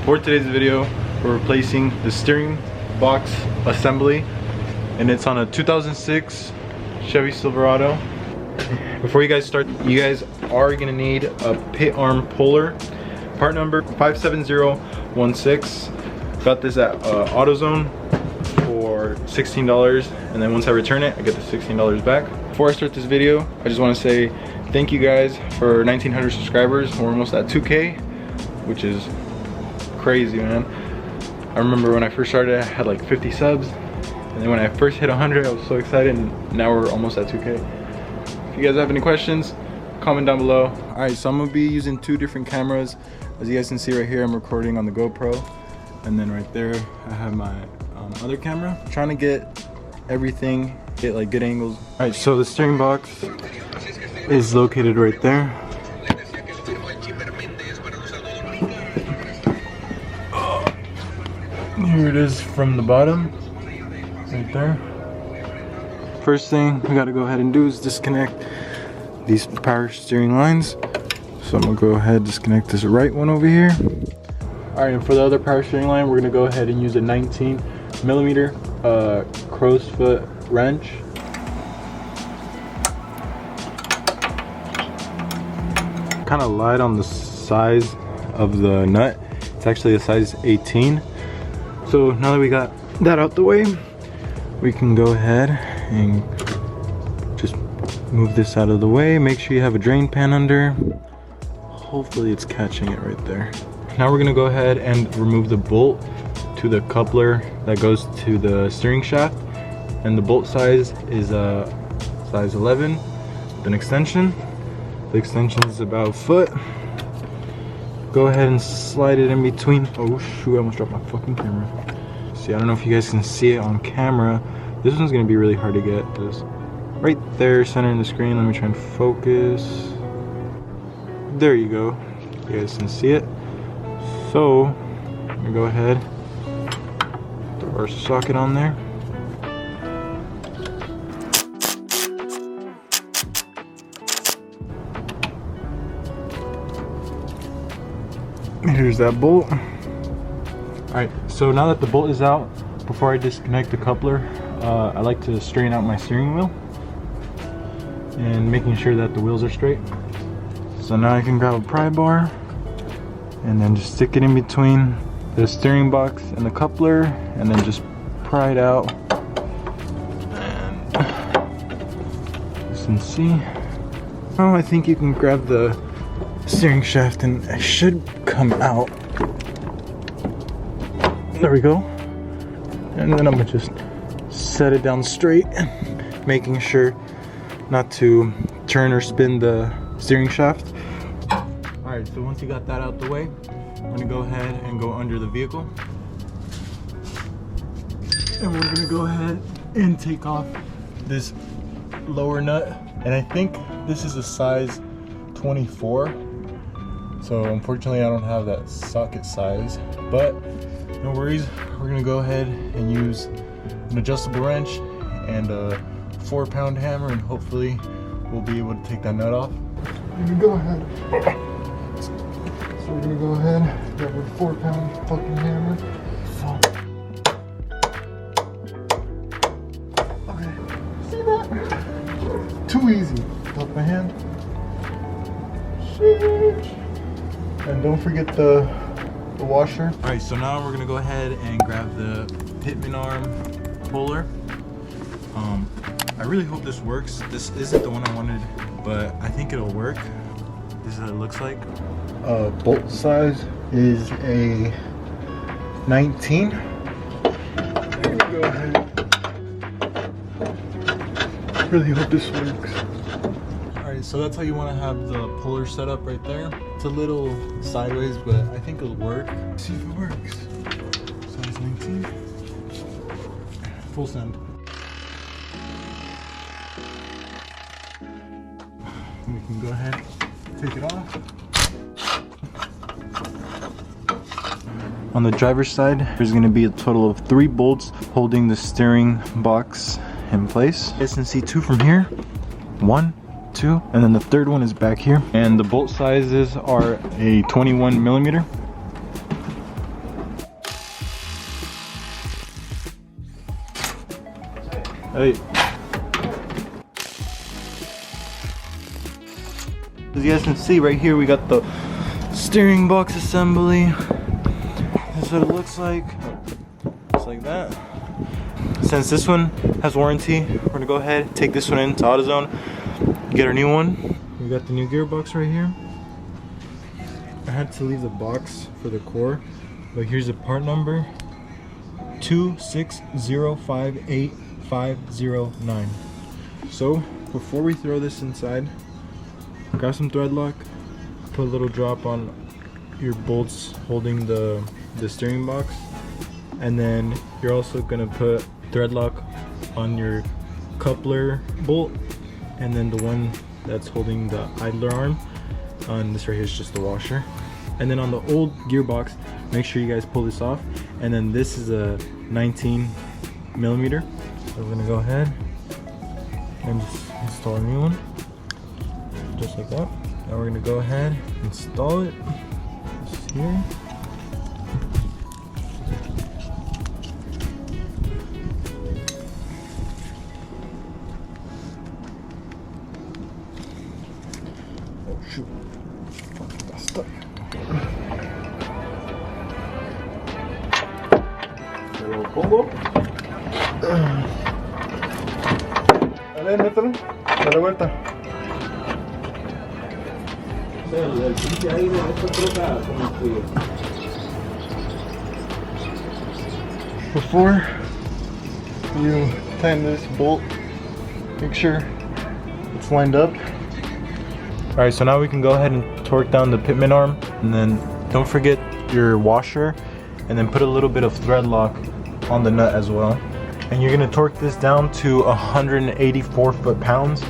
For today's video, we're replacing the steering box assembly, and it's on a 2006 Chevy Silverado. Before you guys start, you guys are gonna need a pit arm puller. Part number 57016. Got this at AutoZone for $16, and then once I return it, I get the $16 back. Before I start this video, I just want to say thank you guys for 1,900 subscribers. We're almost at 2K, which is crazy, man. I remember when I first started, I had like 50 subs, and then when I first hit 100, I was so excited, and now we're almost at 2K. If you guys have any questions, comment down below. All right, so I'm gonna be using two different cameras. As you guys can see right here, I'm recording on the GoPro, and then right there, I have my other camera. I'm trying to get everything, get like good angles. All right, so the steering box is located right there. Here it is from the bottom, right there. First thing we gotta go ahead and do is disconnect these power steering lines. So I'm gonna go ahead and disconnect this right one over here. All right, and for the other power steering line, we're gonna go ahead and use a 19mm crow's foot wrench. Kind of lied on the size of the nut. It's actually a size 18. So now that we got that out the way, we can go ahead and just move this out of the way. Make sure you have a drain pan under. Hopefully it's catching it right there. Now we're gonna go ahead and remove the bolt to the coupler that goes to the steering shaft. And the bolt size is size 11 with an extension. The extension is about a foot. Go ahead and slide it in between. Oh shoot, I almost dropped my fucking camera. See, I don't know if you guys can see it on camera. This one's gonna be really hard to get. This right there, center in the screen. Let me try and focus. There you go. You guys can see it. So, I'm gonna go ahead, throw our socket on there. Here's that bolt. Alright, so now that the bolt is out, before I disconnect the coupler, I like to straighten out my steering wheel and making sure that the wheels are straight. So now I can grab a pry bar and then just stick it in between the steering box and the coupler, and then just pry it out. And you can see. Oh, I think you can grab the steering shaft and it should come out. There we go. And then I'm gonna just set it down straight, making sure not to turn or spin the steering shaft. Alright, so once you got that out the way, I'm gonna go ahead and go under the vehicle. And we're gonna go ahead and take off this lower nut. And I think this is a size 24. So unfortunately I don't have that socket size, but no worries. We're gonna go ahead and use an adjustable wrench and a 4-pound hammer, and hopefully we'll be able to take that nut off. We're gonna go ahead. So we're gonna go ahead, grab a 4-pound fucking hammer. Okay, see that? Too easy. Off my hand. Sheesh. And don't forget the washer. All right, so now we're gonna go ahead and grab the pitman arm puller. I really hope this works. This isn't the one I wanted, but I think it'll work. This is what it looks like. Bolt size is a 19. I'm gonna go ahead. Really hope this works. Alright, so that's how you want to have the puller set up right there. It's a little sideways, but I think it'll work. Let's see if it works. Size 19. Full send. We can go ahead, take it off. On the driver's side, there's going to be a total of 3 bolts holding the steering box in place. You guys can see 2 from here. 1, 2, and then the third one is back here. And the bolt sizes are a 21mm. Hey. As you guys can see right here, we got the steering box assembly. This is what it looks like. Just like that. Since this one has warranty, we're gonna go ahead, take this one into AutoZone, get our new one. We got the new gearbox right here. I had to leave the box for the core, but here's the part number: 260588509. So before we throw this inside, grab some thread lock, put a little drop on your bolts holding the steering box, and then you're also gonna put thread lock on your coupler bolt, and then the one that's holding the idler arm, and this right here is just the washer. And then on the old gearbox, make sure you guys pull this off, and then this is a 19mm. So we're gonna go ahead and just install a new one, just like that. Now we're gonna go ahead and install it just here. Oh shoot, got stuck. Hello, Congo. Dale, mételo. Dale vuelta. Before you tighten this bolt, make sure it's lined up. Alright, so now we can go ahead and torque down the pitman arm, and then don't forget your washer, and then put a little bit of thread lock on the nut as well. And you're going to torque this down to 184 foot-pounds.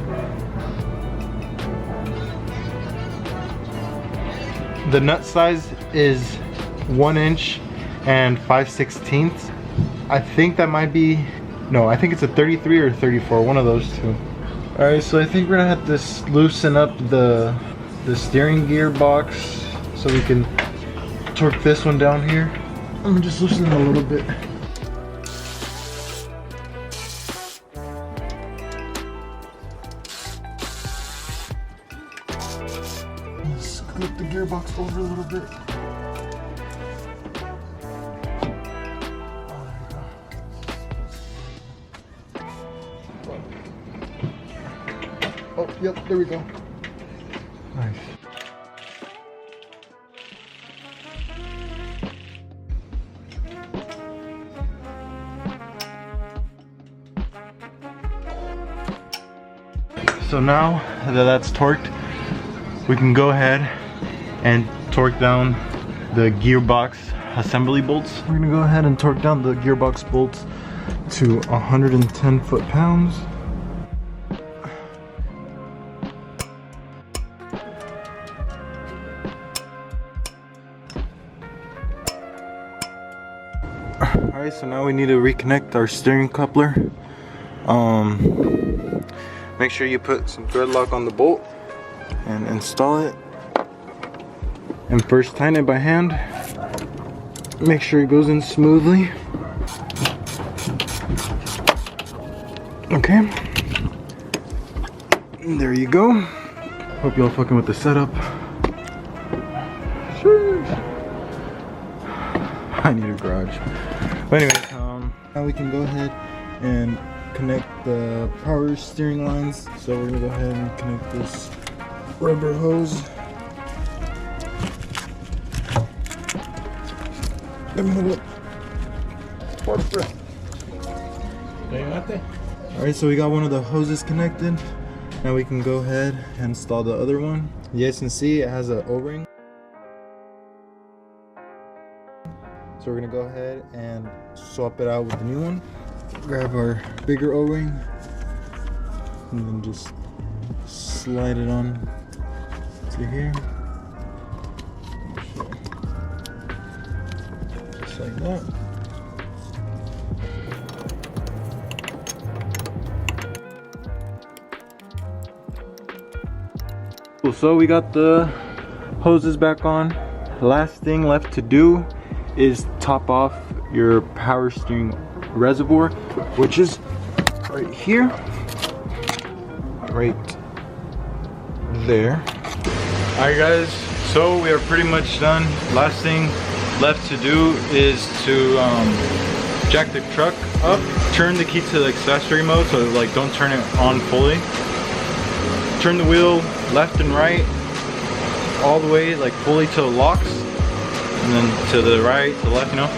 The nut size is 1 inch and 5/16. I think that might be, no, I think it's a 33 or 34, one of those two. Alright, so I think we're gonna have to loosen up the steering gear box so we can torque this one down here. Let me just loosen it a little bit. Flip the gearbox over a little bit. Oh, yep, there we go. Nice. So now that that's torqued, we can go ahead and torque down the gearbox assembly bolts. We're gonna go ahead and torque down the gearbox bolts to 110 foot-pounds. Alright, so now we need to reconnect our steering coupler. Make sure you put some thread lock on the bolt and install it. And first tighten it by hand. Make sure it goes in smoothly. Okay. And there you go. Hope y'all fucking with the setup. I need a garage. But anyways, now we can go ahead and connect the power steering lines. So we're gonna go ahead and connect this rubber hose. Let me hold it. Alright, so we got one of the hoses connected. Now we can go ahead and install the other one. You guys can see it has an O-ring. So we're gonna go ahead and swap it out with the new one. Grab our bigger O-ring and then just slide it on to here. Just like that. Cool, so we got the hoses back on. Last thing left to do is top off your power steering reservoir, which is right here, right there. Alright guys, so we are pretty much done. Last thing left to do is to jack the truck up, turn the key to the accessory mode, so like don't turn it on fully. Turn the wheel left and right, all the way like fully till it locks, and then to the right, to the left, you know.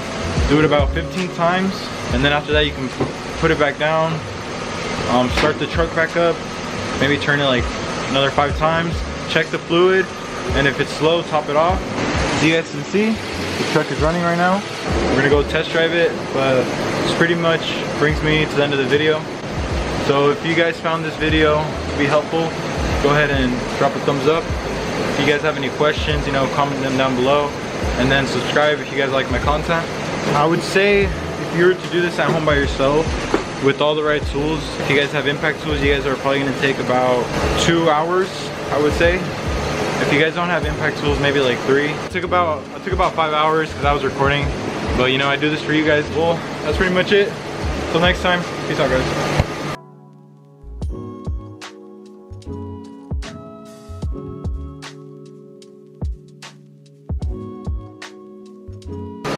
Do it about 15 times, and then after that you can put it back down, start the truck back up, maybe turn it like another 5 times, check the fluid, and if it's slow, top it off. As you guys can see, the truck is running right now. We're gonna go test drive it, but this pretty much brings me to the end of the video. So if you guys found this video to be helpful, go ahead and drop a thumbs up. If you guys have any questions, you know, comment them down below, and then subscribe if you guys like my content. I would say if you were to do this at home by yourself with all the right tools, if you guys have impact tools, you guys are probably gonna take about 2 hours, I would say. If you guys don't have impact tools, maybe like 3. I took about 5 hours because I was recording, but you know, I do this for you guys. Well, that's pretty much it. Till next time, peace out guys.